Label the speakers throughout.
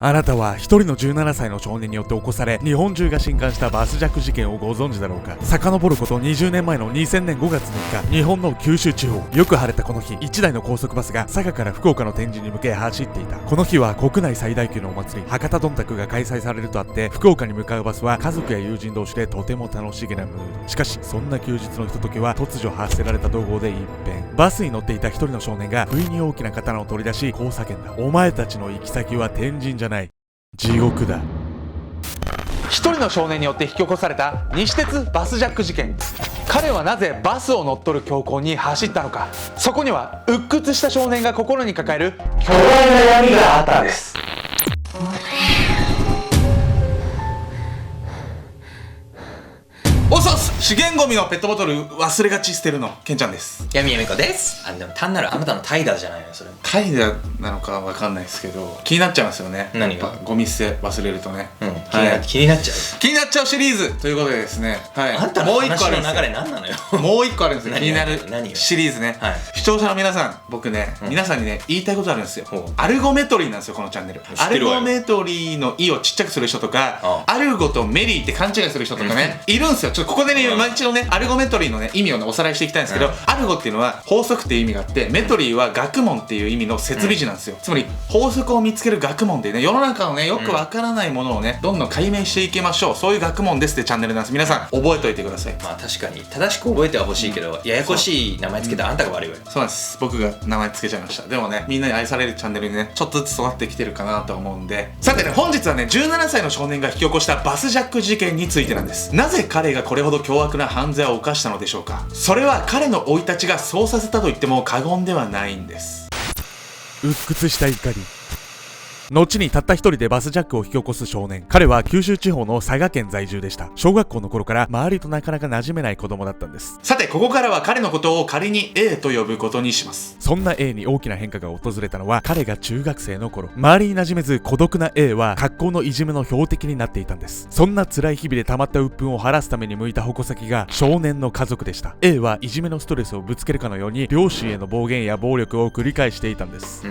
Speaker 1: あなたは一人の17歳の少年によって起こされ日本中が震撼したバスジャック事件をご存知だろうか。遡ること20年前の2000年5月6日、日本の九州地方、よく晴れたこの日、1台の高速バスが佐賀から福岡の天神に向け走っていた。この日は国内最大級のお祭り、博多どんたくが開催されるとあって、福岡に向かうバスは家族や友人同士でとても楽しげなムード。しかしそんな休日のひとときは突如発せられた怒号で一変。バスに乗っていた一人の少年が不意に大きな刀を取り出しこう叫んだ。お前たちの行き先は天神じゃない、地獄だ。
Speaker 2: 一人の少年によって引き起こされた西鉄バスジャック事件。彼はなぜバスを乗っ取る強行に走ったのか。そこには鬱屈した少年が心に抱える巨大な闇があったんです。おそす、資源ゴミのペットボトル忘れがち捨てるのけんちゃんです。
Speaker 3: 闇やみこです。でも単なるあなたの怠惰じゃないのそれ。
Speaker 2: 怠惰なのかわかんないですけど気になっちゃいますよね。
Speaker 3: 何が？
Speaker 2: やっぱゴミ捨て忘れるとね、
Speaker 3: 気になっちゃう。
Speaker 2: 気になっちゃうシリーズということでですね、はい、
Speaker 3: あんたの話の流れ何なのよ。
Speaker 2: もう一個あるんですよ。気になる
Speaker 3: 何
Speaker 2: シリーズね、
Speaker 3: はい、
Speaker 2: 視聴者の皆さん、僕ね、皆さんにね言いたいことあるんですよ。アルゴメトリーなんですよこのチャンネル。アルゴメトリーの「い」をちっちゃくする人とか、アルゴとメリーって勘違いする人とかね、いるんですよ。ちょっとここでね、一度ねアルゴメトリーのね意味をねおさらいしていきたいんですけど、アルゴっていうのは法則っていう意味があって、メトリーは学問っていう意味の設備字なんですよ。つまり法則を見つける学問でね、世の中のねよくわからないものをねどんどん解明していきましょう、そういう学問ですってチャンネルなんです。皆さん覚えておいてください。
Speaker 3: まあ確かに正しく覚えてはほしいけど、ややこしい名前つけたらあんたが悪いわよ。
Speaker 2: そうなんです、僕が名前つけちゃいました。でもね、みんなに愛されるチャンネルにねちょっとずつ育ってきてるかなと思うんで、さてね、本日はね17歳の少年が引き起こしたバスジャック事件についてなんです。なぜ彼がこれほど凶悪な犯罪を犯したのでしょうか。それは彼の生い立ちがそうさせたと言っても過言ではないんです。
Speaker 1: 鬱屈した怒り。後にたった一人でバスジャックを引き起こす少年。彼は九州地方の佐賀県在住でした。小学校の頃から周りとなかなか馴染めない子供だったんです。
Speaker 2: さてここからは彼のことを仮に A と呼ぶことにします。
Speaker 1: そんな A に大きな変化が訪れたのは彼が中学生の頃。周りに馴染めず孤独な A は学校のいじめの標的になっていたんです。そんな辛い日々で溜まった鬱憤を晴らすために向いた矛先が少年の家族でした。 A はいじめのストレスをぶつけるかのように両親への暴言や暴力を繰り返していたんです。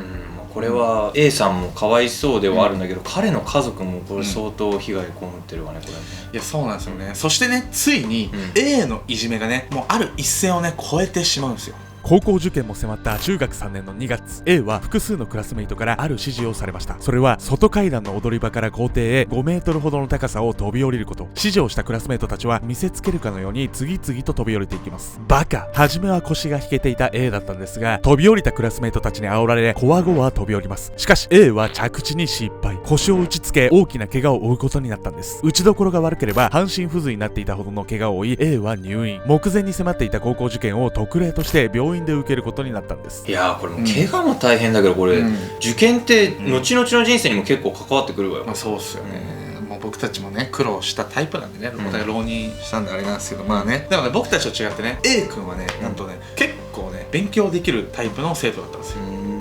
Speaker 3: これは A さんもかわいそうではあるんだけど、彼の家族もこれ相当被害被ってるわねこれね。
Speaker 2: いやそうなんですよね。そしてね、ついに A のいじめがねもうある一線をね越えてしまうんですよ。
Speaker 1: 高校受験も迫った中学3年の2月、 A は複数のクラスメイトからある指示をされました。それは外階段の踊り場から校庭へ5メートルほどの高さを飛び降りること。指示をしたクラスメイトたちは見せつけるかのように次々と飛び降りていきます。バカ。初めは腰が引けていた A だったんですが、飛び降りたクラスメイトたちに煽られこわごわ飛び降ります。しかし A は着地に失敗。腰を打ちつけ大きな怪我を負うことになったんです。打ちどころが悪ければ半身不随になっていたほどの怪我を負い、 A は入院。目前に迫っていた高校受験を特例として病院で受けることになったんです。
Speaker 3: いやーこれも怪我も大変だけど、これ、受験って後々の人生にも結構関わってくるわよ。
Speaker 2: まあそうっすよね。もう僕たちもね苦労したタイプなんでね、お互い浪人したんであれなんですけど、まあね、でもね僕たちと違ってね A 君はねなんとね結構ね勉強できるタイプの生徒だったんですよ。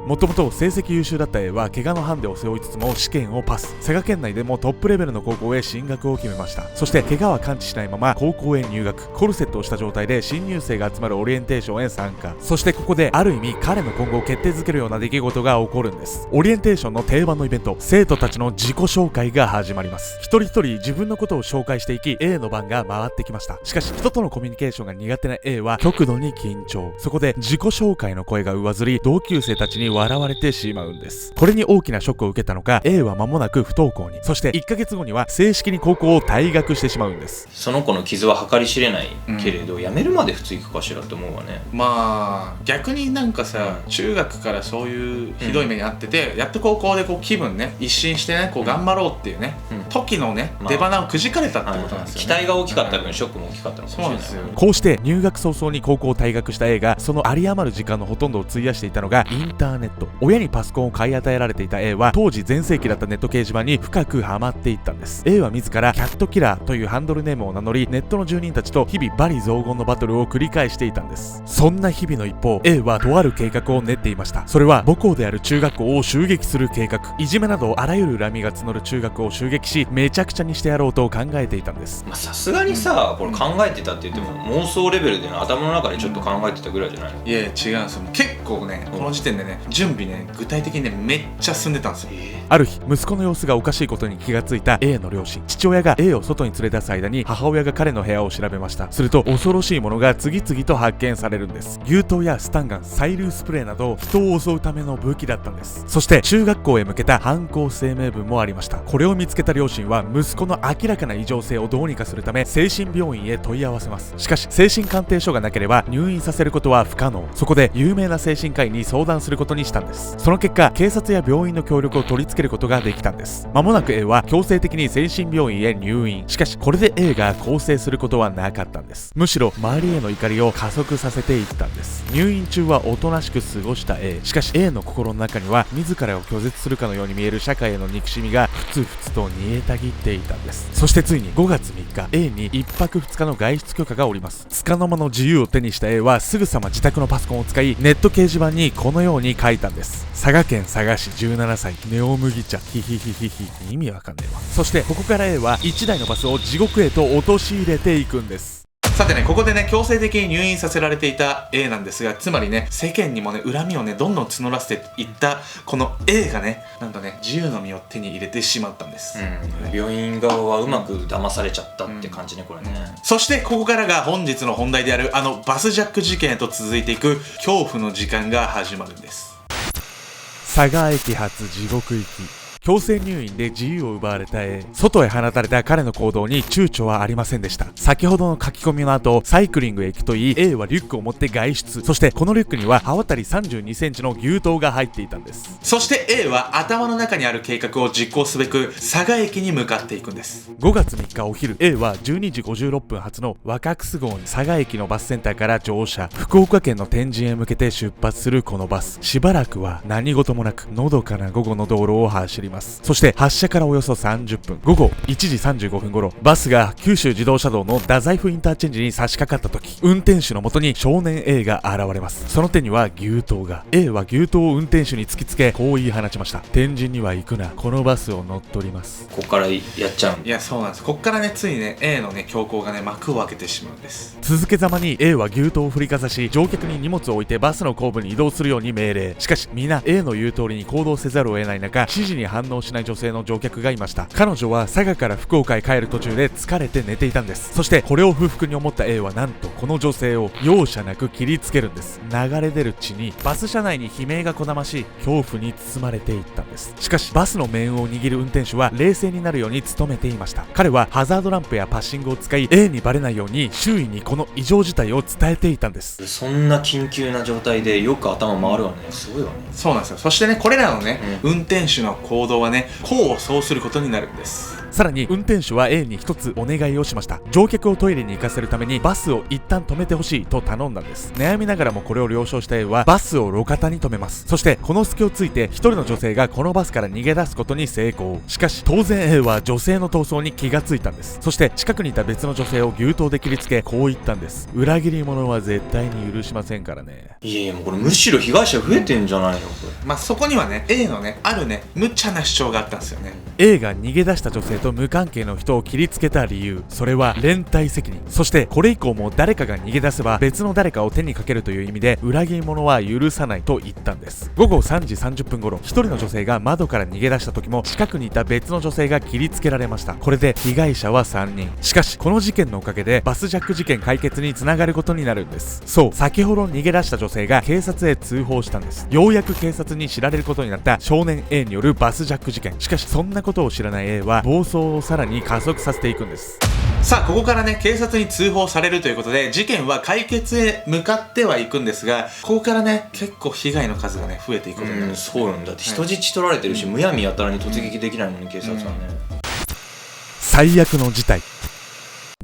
Speaker 1: もともと成績優秀だった A は怪我のハンデを背負いつつも試験をパス。佐賀県内でもトップレベルの高校へ進学を決めました。そして怪我は完治しないまま高校へ入学。コルセットをした状態で新入生が集まるオリエンテーションへ参加。そしてここである意味彼の今後を決定づけるような出来事が起こるんです。オリエンテーションの定番のイベント、生徒たちの自己紹介が始まります。一人一人自分のことを紹介していき A の番が回ってきました。しかし人とのコミュニケーションが苦手な A は極度に緊張。そこで自己紹介の声が上ずり同級生たちに笑われてしまうんです。これに大きなショックを受けたのか A は間もなく不登校に。そして1ヶ月後には正式に高校を退学してしまうんです。
Speaker 3: その子の傷は計り知れないけれど、辞めるまで普通行くかしらって思うわね。
Speaker 2: まあ逆になんかさ、中学からそういうひどい目に遭ってて、やっと高校でこう気分ね一新してねこう頑張ろうっていうね、時のね出花をくじかれたってことなんですよね。
Speaker 3: 期待が大きかった分ショックも大きかったのかもしれない。
Speaker 2: そうですよ。
Speaker 1: こうして入学早々に高校を退学した A がその有り余る時間のほとんどを費やしていたのがインターネット。親にパソコンを買い与えられていた A は当時全盛期だったネット掲示板に深くハマっていったんです。 A は自らキャットキラーというハンドルネームを名乗り、ネットの住人たちと日々罵詈雑言のバトルを繰り返していたんです。そんな日々の一方 A はとある計画を練っていました。それは母校である中学校を襲撃する計画。いじめなどあらゆる恨みが募る中学を襲撃しめちゃくちゃにしてやろうと考えていたんです。
Speaker 3: さすがにさこれ考えてたって言っても妄想レベルでの頭の中でちょっと考えてたぐらいじゃないの？
Speaker 2: いや違うんですよ。結構ねこの時点でね準備ね具体的にねめっちゃ進んでたんですよ。
Speaker 1: ある日、息子の様子がおかしいことに気がついた A の両親。父親が A を外に連れ出す間に母親が彼の部屋を調べました。すると恐ろしいものが次々と発見されるんです。牛刀やスタンガン、催涙スプレーなど人を襲うための武器だったんです。そして中学校へ向けた犯行声明文もありました。これを見つけた両親は息子の明らかな異常性をどうにかするため精神病院へ問い合わせます。しかし精神鑑定書がなければ入院させることは不可能。そこで有名な精神科医に相談することにしたんです。その結果、警察や病院の協力を取り付けることができたんです。間もなく A は強制的に精神病院へ入院。しかしこれで A が更生することはなかったんです。むしろ周りへの怒りを加速させていったんです。入院中はおとなしく過ごした A。しかし A の心の中には自らを拒絶するかのように見える社会への憎しみがふつふつと煮えたぎっていたんです。そしてついに5月3日、 A に1泊2日の外出許可が下ります。束の間の自由を手にした A はすぐさま自宅のパソコンを使い、ネット掲示板にこのように書いたんです。佐賀県佐賀市17歳、ネオ麦茶、ヒヒヒヒヒ。意味わかんねえわ。そしてここから A は1台のバスを地獄へと陥れていくんです。
Speaker 2: さてね、ここでね強制的に入院させられていた A なんですが、つまりね世間にもね恨みをねどんどん募らせていったこの A がね、なんとね自由の身を手に入れてしまったんです、
Speaker 3: 病院側はうまく騙されちゃったって感じね、これね。
Speaker 2: そしてここからが本日の本題であるあのバスジャック事件へと続いていく恐怖の時間が始まるんです。
Speaker 1: 佐賀駅発地獄行き。強制入院で自由を奪われた A。 外へ放たれた彼の行動に躊躇はありませんでした。先ほどの書き込みの後、サイクリングへ行くといい A はリュックを持って外出。そしてこのリュックには刃渡り32センチの牛刀が入っていたんです。
Speaker 2: そして A は頭の中にある計画を実行すべく佐賀駅に向かっていくんです。
Speaker 1: 5月3日お昼、 A は12時56分発の若楠号に佐賀駅のバスセンターから乗車。福岡県の天神へ向けて出発するこのバス、しばらくは何事もなくのどかな午後の道路を走ります。そして発車からおよそ30分、午後1時35分頃、バスが九州自動車道の太宰府インターチェンジに差し掛かった時、運転手のもとに少年 A が現れます。その手には牛刀が。 A は牛刀を運転手に突きつけこう言い放ちました。天神には行くな、このバスを乗っ取ります。
Speaker 3: こっからやっちゃうん
Speaker 2: いやそうなんです。こっからねついにね A のね強行がね幕を開けてしまうんです。
Speaker 1: 続けざまに A は牛刀を振りかざし、乗客に荷物を置いてバスの後部に移動するように命令。しかし皆 A の言う通りに行動せざるを得ない中、指示に反応しない女性の乗客がいました。彼女は佐賀から福岡へ帰る途中で疲れて寝ていたんです。そしてこれを不服に思った A はなんとこの女性を容赦なく切りつけるんです。流れ出る血にバス車内に悲鳴がこだまし、恐怖に包まれていったんです。しかしバスの面を握る運転手は冷静になるように努めていました。彼はハザードランプやパッシングを使い A にバレないように周囲にこの異常事態を伝えていたんです。
Speaker 3: そんな緊急な状態でよく頭回るわね。すごいわね。
Speaker 2: そうなんですよ。そしてねこれらのね、運転手の行動はね功を奏することになるんです。
Speaker 1: さらに運転手は A に一つお願いをしました。乗客をトイレに行かせるためにバスを一旦止めてほしいと頼んだんです。悩みながらもこれを了承した A はバスを路肩に止めます。そしてこの隙をついて一人の女性がこのバスから逃げ出すことに成功。しかし当然 A は女性の逃走に気がついたんです。そして近くにいた別の女性を牛刀で切りつけこう言ったんです。裏切り者は絶対に許しませんからね。
Speaker 3: いやいやもうこれむしろ被害者増えてんじゃないのこれ。
Speaker 2: まあそこにはね A のねあるね無茶な主張があったんですよね。
Speaker 1: A が逃げ出した女性と無関係の人を切りつけた理由、それは連帯責任。そしてこれ以降も誰かが逃げ出せば別の誰かを手にかけるという意味で裏切り者は許さないと言ったんです。午後3時30分頃、一人の女性が窓から逃げ出した時も近くにいた別の女性が切りつけられました。これで被害者は3人。しかしこの事件のおかげでバスジャック事件解決につながることになるんです。そう、先ほど逃げ出した女性が警察へ通報したんです。ようやく警察に知られることになった少年 A によるバスジャック事件。しかしそんなことを知らない A は暴走をさらに加速させていくんです。
Speaker 2: さあここからね警察に通報されるということで事件は解決へ向かってはいくんですが、ここからね結構被害の数がね増えていくことになる。
Speaker 3: そうなんだって人質取られてるし、むやみやたらに突撃できないのに警察はね、
Speaker 1: 最悪の事態。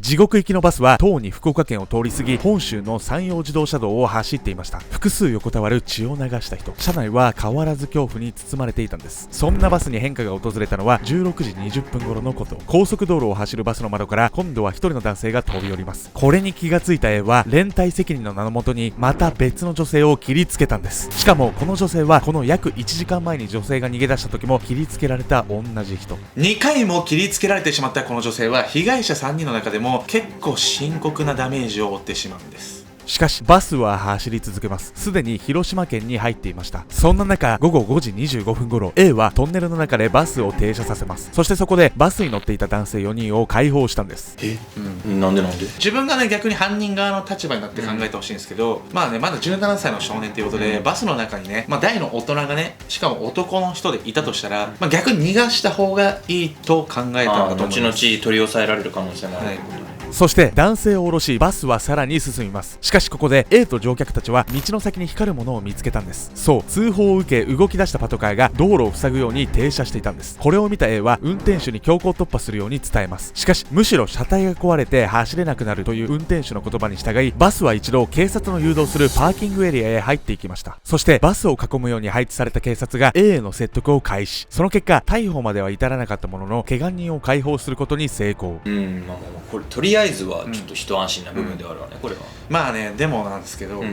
Speaker 1: 地獄行きのバスはとうに福岡県を通り過ぎ本州の山陽自動車道を走っていました。複数横たわる血を流した人、車内は変わらず恐怖に包まれていたんです。そんなバスに変化が訪れたのは16時20分頃のこと。高速道路を走るバスの窓から今度は一人の男性が飛び降ります。これに気がついた A は連帯責任の名のもとにまた別の女性を切りつけたんです。しかもこの女性はこの約1時間前に女性が逃げ出した時も切りつけられた同じ人。
Speaker 2: 2回も切りつけられてしまったこの女性は被害者3人の中でも結構深刻なダメージを負ってしまうんです。
Speaker 1: しかしバスは走り続けます。すでに広島県に入っていました。そんな中、午後5時25分頃 A はトンネルの中でバスを停車させます。そしてそこでバスに乗っていた男性4人を解放したんです。
Speaker 3: なんで
Speaker 2: 自分がね逆に犯人側の立場になって考えてほしいんですけど、まあねまだ17歳の少年ということで、バスの中にね、大の大人がね、しかも男の人でいたとしたら、逆に逃がした方がいいと考えたんだと思います。
Speaker 3: 後々取り押さえられる可能性もあるってことね。
Speaker 1: そして男性を降ろし、バスはさらに進みます。しかしここで A と乗客たちは道の先に光るものを見つけたんです。そう、通報を受け動き出したパトカーが道路を塞ぐように停車していたんです。これを見た A は運転手に強行突破するように伝えます。しかしむしろ車体が壊れて走れなくなるという運転手の言葉に従い、バスは一度警察の誘導するパーキングエリアへ入っていきました。そしてバスを囲むように配置された警察が A への説得を開始。その結果逮捕までは至らなかったものの、怪我人を解放することに成功。
Speaker 3: これとりあえずはちょっと一安心な部分ではあるわね、これは。
Speaker 2: まあね、でもなんですけど、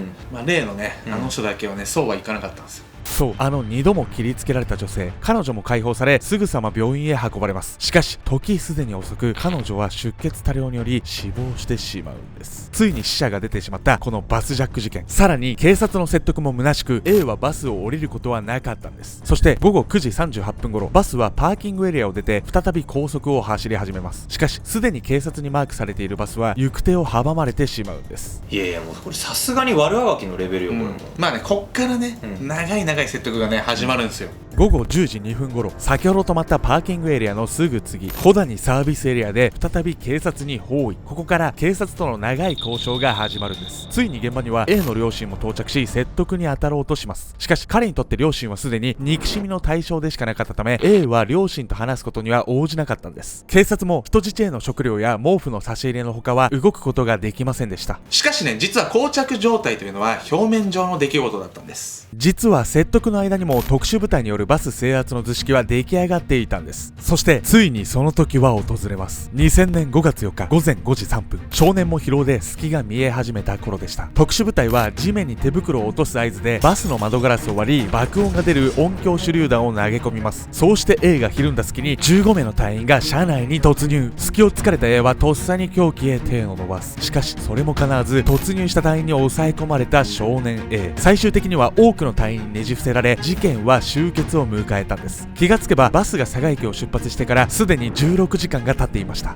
Speaker 2: 例のね、あの人だけはね、そうはいかなかったんですよ。
Speaker 1: そう、2度も切りつけられた女性、彼女も解放されすぐさま病院へ運ばれます。しかし時すでに遅く、彼女は出血多量により死亡してしまうんです。ついに死者が出てしまったこのバスジャック事件、さらに警察の説得も虚しく A はバスを降りることはなかったんです。そして午後9時38分頃、バスはパーキングエリアを出て再び高速を走り始めます。しかしすでに警察にマークされているバスは行く手を阻まれてしまうんです。
Speaker 3: いやいや、もうこれさすがに悪あがきのレベルよ、これも。
Speaker 2: まあね、こっからね、長い説得がね始まるんですよ。
Speaker 1: 午後10時2分頃、先ほど止まったパーキングエリアのすぐ次、小谷サービスエリアで再び警察に包囲。ここから警察との長い交渉が始まるんです。ついに現場には A の両親も到着し、説得に当たろうとします。しかし彼にとって両親はすでに憎しみの対象でしかなかったため、 A は両親と話すことには応じなかったんです。警察も人質への食料や毛布の差し入れの他は動くことができませんでした。
Speaker 2: しかしね、実は膠着状態というのは表面上の出来事だったんです。
Speaker 1: 実は説得の間にも特殊部隊によるバス制圧の図式は出来上がっていたんです。そしてついにその時は訪れます。2000年5月4日午前5時3分、少年も疲労で隙が見え始めた頃でした。特殊部隊は地面に手袋を落とす合図でバスの窓ガラスを割り、爆音が出る音響手榴弾を投げ込みます。そうして A がひるんだ隙に15名の隊員が車内に突入。隙を突かれた A はとっさに凶器へ手を伸ばす。しかしそれも叶わず、突入した隊員に抑え込まれた少年 A。 最終的には多くの隊員にねじ伏せられ、事件は終結を迎えたんです。気がつけばバスが佐賀駅を出発してからすでに16時間が経っていました。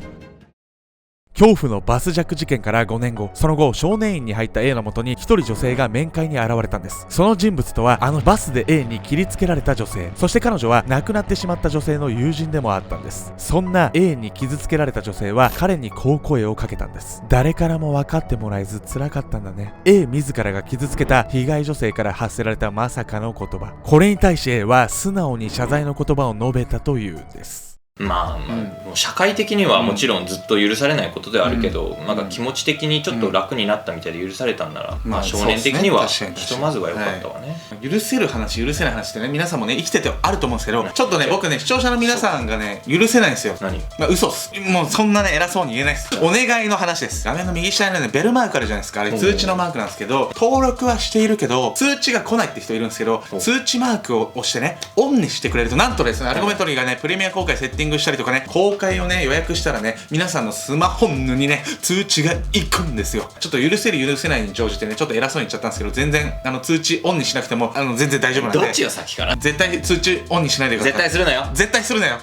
Speaker 1: 恐怖のバスジャック事件から5年後、その後少年院に入った A の元に一人女性が面会に現れたんです。その人物とはバスで A に切りつけられた女性、そして彼女は亡くなってしまった女性の友人でもあったんです。そんな A に傷つけられた女性は彼にこう声をかけたんです。誰からも分かってもらえず辛かったんだね。 A 自らが傷つけた被害女性から発せられたまさかの言葉。これに対し A は素直に謝罪の言葉を述べたというんです。
Speaker 3: もう社会的にはもちろんずっと許されないことではあるけど、なんか気持ち的にちょっと楽になったみたいで許されたんなら、少年的にはひとまずは良かったわね。
Speaker 2: 許せる話許せない話ってね、皆さんもね生きててあると思うんですけど、ちょっとね僕ね視聴者の皆さんがね許せないんですよ。
Speaker 3: 何？
Speaker 2: 嘘っす。もうそんなね偉そうに言えないです。お願いの話です。画面の右下にねベルマークあるじゃないですか。あれ通知のマークなんですけど、登録はしているけど通知が来ないって人いるんですけど、通知マークを押してねオンにしてくれると、なんとですねアルゴメトリーがねプレミア公開セッティングしたりとかね、公開をね予約したらね、皆さんのスマホにね通知が行くんですよ。ちょっと許せる許せないに乗じてねちょっと偉そうに言っちゃったんですけど、全然通知オンにしなくても全然大丈夫なんで。
Speaker 3: どっちよ先から。
Speaker 2: 絶対通知オンにしないでください。
Speaker 3: 絶対するなよ。
Speaker 2: 絶対するなよ。